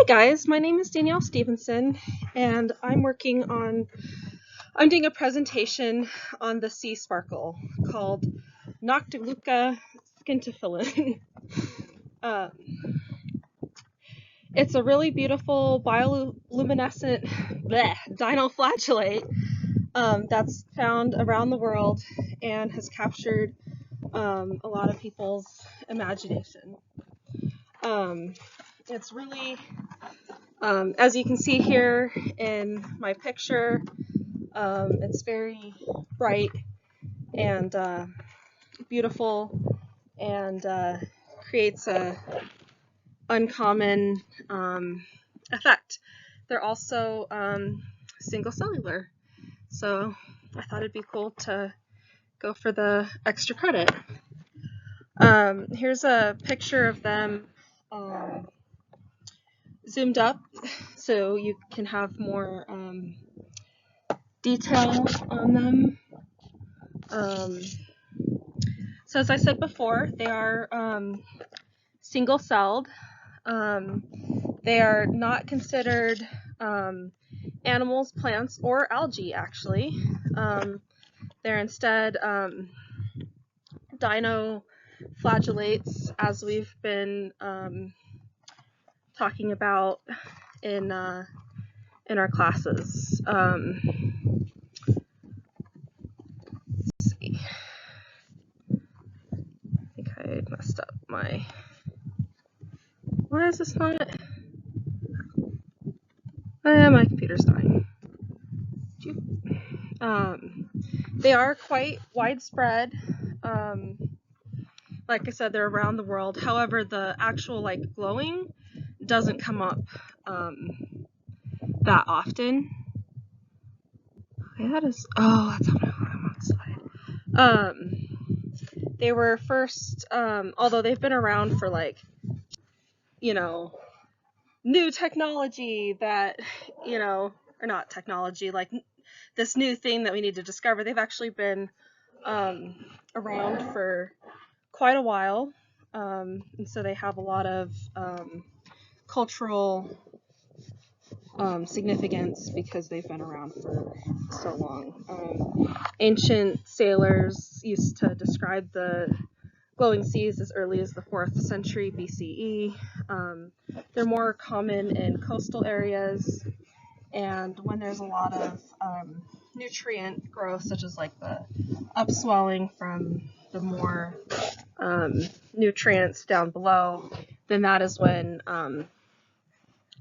guys, my name is Danielle Stevenson, and I'm doing a presentation on the sea sparkle called Noctiluca scintillans. It's a really beautiful bioluminescent dinoflagellate that's found around the world and has captured a lot of people's imagination. It's really, as you can see here in my picture, it's very bright and beautiful and creates a uncommon effect. They're also single cellular, so I thought it'd be cool to go for the extra credit. Here's a picture of them zoomed up so you can have more detail on them. So as I said before, they are single-celled. They are not considered animals, plants, or algae, actually. They're instead dinoflagellates, as we've been talking about in our classes. Let's see. I think I messed up my... Why is this not? My computer's dying. They are quite widespread. Like I said, they're around the world. However, the actual glowing doesn't come up that often. Okay, that's on the side. They were first, although they've been around for new technology that, or not technology, this new thing that we need to discover. They've actually been around for quite a while, and so they have a lot of cultural significance because they've been around for so long. Ancient sailors used to describe the glowing seas as early as the 4th century BCE. They're more common in coastal areas, and when there's a lot of nutrient growth, such as the upswelling from the more nutrients down below, then that is when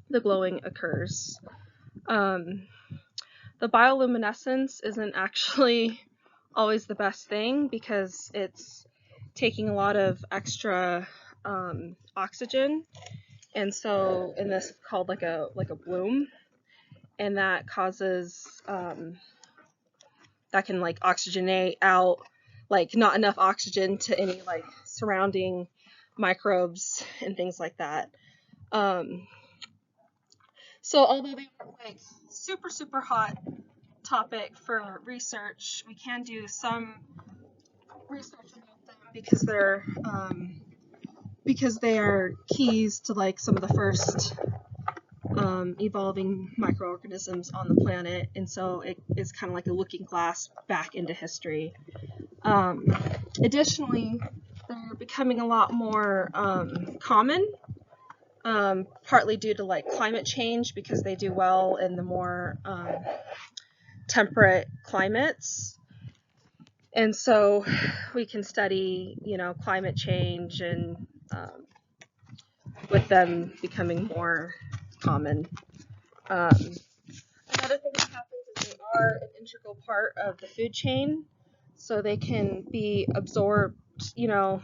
the glowing occurs. The bioluminescence isn't actually always the best thing because it's taking a lot of extra oxygen, and this is called like a bloom, and that causes that can oxygenate out not enough oxygen to any surrounding microbes and things like that. So although they weren't super hot topic for research, we can do some research about them because they are keys to some of the first evolving microorganisms on the planet, and so it is kind of like a looking glass back into history. Additionally, they're becoming a lot more common, partly due to climate change, because they do well in the more temperate climates, and so we can study climate change and with them becoming more common. Another thing that happens is they are an integral part of the food chain, so they can be absorbed, so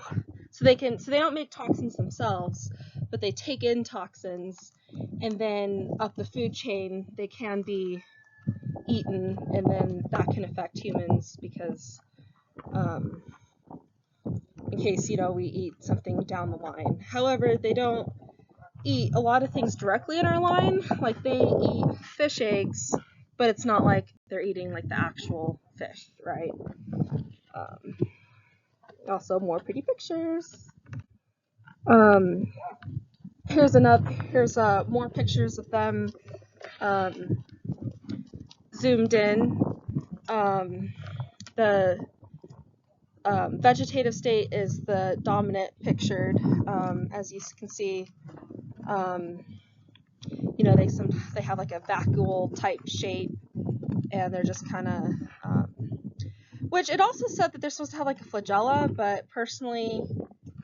they don't make toxins themselves, but they take in toxins, and then up the food chain they can be eaten, and then that can affect humans because in case we eat something down the line. However, they don't eat a lot of things directly in our line. They eat fish eggs, but it's not like they're eating the actual fish, right? Also, more pretty pictures. Here's more pictures of them zoomed in. The vegetative state is the dominant pictured, as you can see. You know, they have like a vacuole type shape, and they're just kind of, which it also said that they're supposed to have like a flagella, but personally,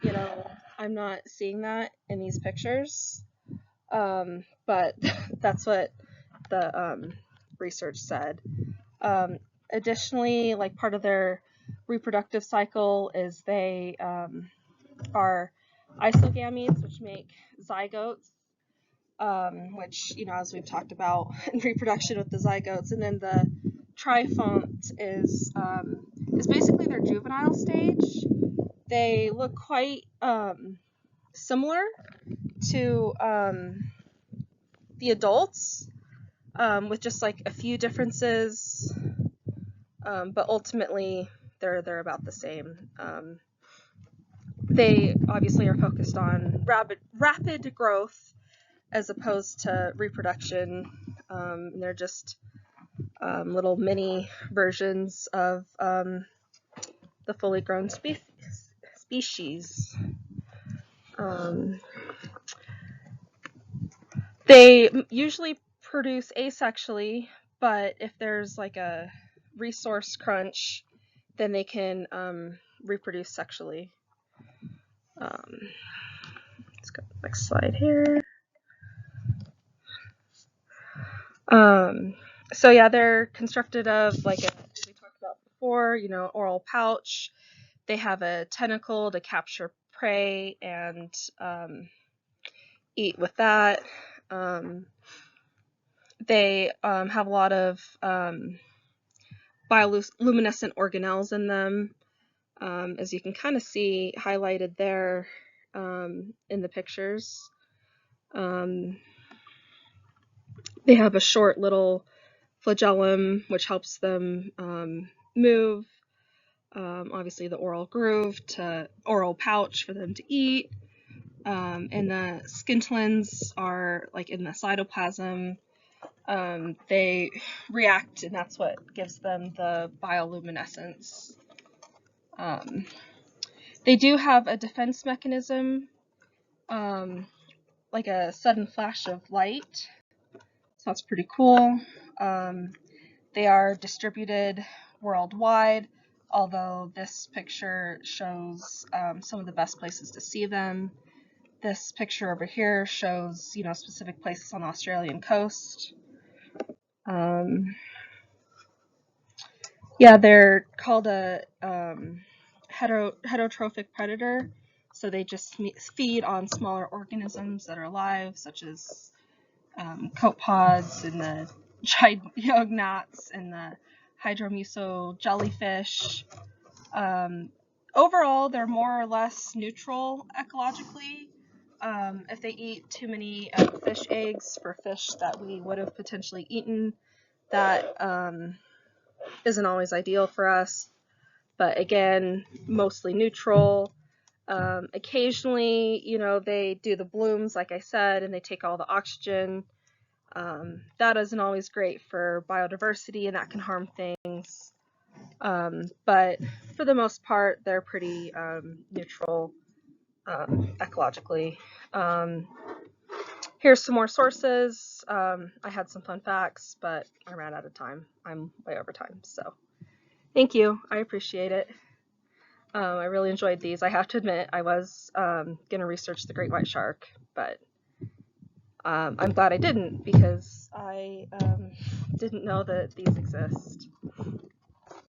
you know, I'm not seeing that in these pictures. But that's what the research said. Additionally, like part of their reproductive cycle is they are isogametes, which make zygotes, which, you know, as we've talked about in reproduction with the zygotes. And then the trifont is basically their juvenile stage. They look quite similar to the adults, with just like a few differences, but ultimately they're about the same. They obviously are focused on rapid growth as opposed to reproduction. They're just little mini versions of the fully grown species. They usually produce asexually, but if there's like a resource crunch, then they can reproduce sexually. Let's go to the next slide here. So yeah, they're constructed of, like we talked about before, you know, oral pouch. They have a tentacle to capture prey and eat with that. They have a lot of bioluminescent organelles in them, as you can kind of see highlighted there in the pictures. They have a short little flagellum, which helps them move. Obviously, the oral groove to oral pouch for them to eat. And the scintillas are like in the cytoplasm. They react, and that's what gives them the bioluminescence. They do have a defense mechanism, like a sudden flash of light. So that's pretty cool. They are distributed worldwide, although this picture shows some of the best places to see them. This picture over here shows, you know, specific places on the Australian coast. Yeah, they're called a heterotrophic predator, so they just feed on smaller organisms that are alive, such as copepods and the gymnots and the hydromuso jellyfish. Overall, they're more or less neutral ecologically. If they eat too many fish eggs for fish that we would have potentially eaten, that isn't always ideal for us. But again, mostly neutral. Occasionally, you know, they do the blooms, like I said, and they take all the oxygen. That isn't always great for biodiversity, and that can harm things. But for the most part, they're pretty neutral ecologically. Here's some more sources. I had some fun facts, but I ran out of time. I'm way over time, so thank you. I appreciate it. I really enjoyed these. I have to admit, I was going to research the great white shark, but I'm glad I didn't, because I didn't know that these exist.